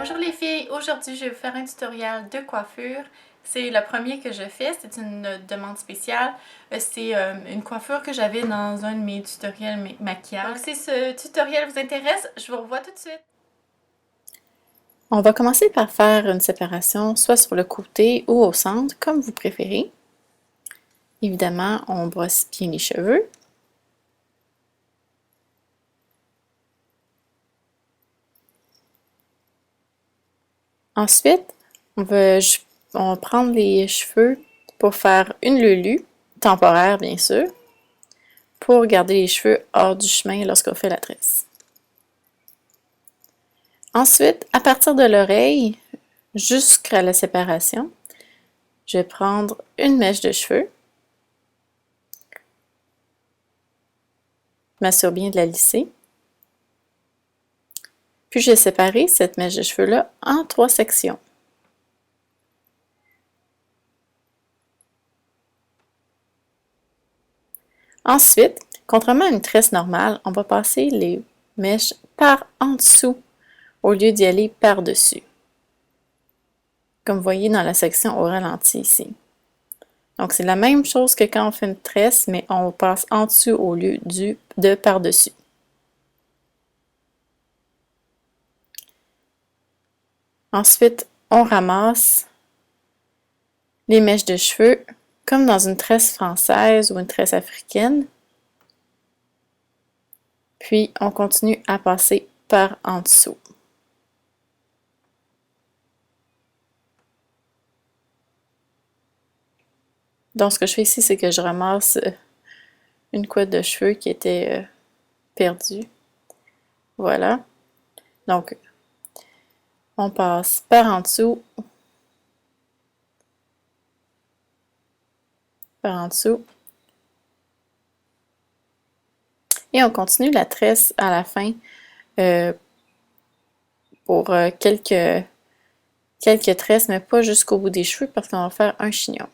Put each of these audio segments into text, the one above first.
Bonjour les filles, aujourd'hui je vais vous faire un tutoriel de coiffure. C'est le premier que je fais, c'est une demande spéciale. C'est une coiffure que j'avais dans un de mes tutoriels maquillage. Donc si ce tutoriel vous intéresse, je vous revois tout de suite. On va commencer par faire une séparation soit sur le côté ou au centre, comme vous préférez. Évidemment, on brosse bien les cheveux. Ensuite, on va prendre les cheveux pour faire une lulu, temporaire bien sûr, pour garder les cheveux hors du chemin lorsqu'on fait la tresse. Ensuite, à partir de l'oreille jusqu'à la séparation, je vais prendre une mèche de cheveux. Je m'assure bien de la lisser. Puis je vais séparer cette mèche de cheveux-là en 3 sections. Ensuite, contrairement à une tresse normale, on va passer les mèches par en dessous au lieu d'y aller par-dessus. Comme vous voyez dans la section au ralenti ici. Donc c'est la même chose que quand on fait une tresse, mais on passe en dessous au lieu de par-dessus. Ensuite, on ramasse les mèches de cheveux comme dans une tresse française ou une tresse africaine. Puis on continue à passer par en dessous. Donc ce que je fais ici, c'est que je ramasse une couette de cheveux qui était perdue. Voilà. Donc, on passe par en dessous, par en dessous. Et on continue la tresse à la fin pour quelques tresses, mais pas jusqu'au bout des cheveux parce qu'on va faire un chignon.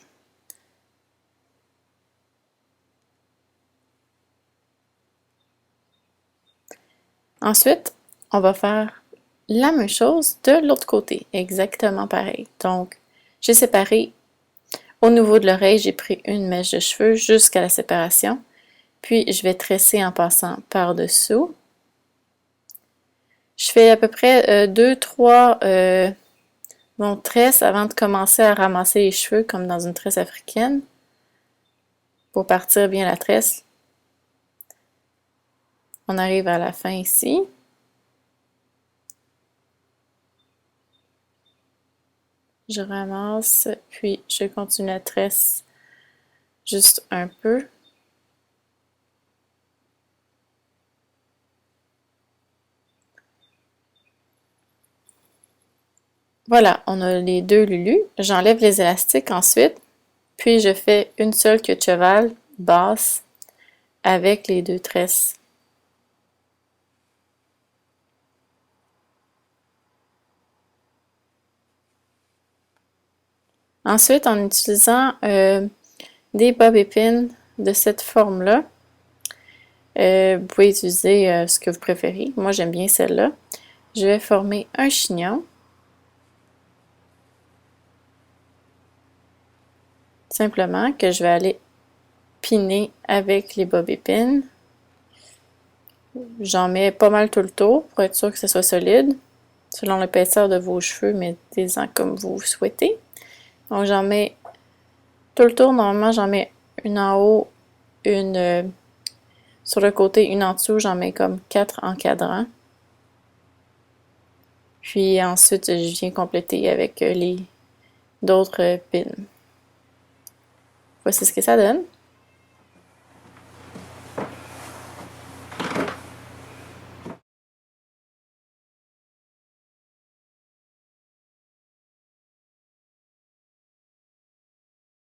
Ensuite, on va faire la même chose de l'autre côté, exactement pareil. Donc, j'ai séparé au niveau de l'oreille, j'ai pris une mèche de cheveux jusqu'à la séparation. Puis, je vais tresser en passant par-dessous. Je fais à peu près 2-3 tresses avant de commencer à ramasser les cheveux comme dans une tresse africaine pour partir bien la tresse. On arrive à la fin ici. Je ramasse, puis je continue la tresse juste un peu. Voilà, on a les deux lulus. J'enlève les élastiques ensuite, puis je fais une seule queue de cheval basse avec les deux tresses. Ensuite, en utilisant des bobby pins de cette forme-là, vous pouvez utiliser ce que vous préférez. Moi, j'aime bien celle-là. Je vais former un chignon. Simplement que je vais aller piner avec les bobby pins. J'en mets pas mal tout le tour pour être sûr que ce soit solide. Selon l'épaisseur de vos cheveux, mettez-en comme vous souhaitez. Donc j'en mets tout le tour. Normalement, j'en mets une en haut, une sur le côté, une en dessous. J'en mets comme 4 encadrans. Puis ensuite, je viens compléter avec les d'autres pins. Voici ce que ça donne.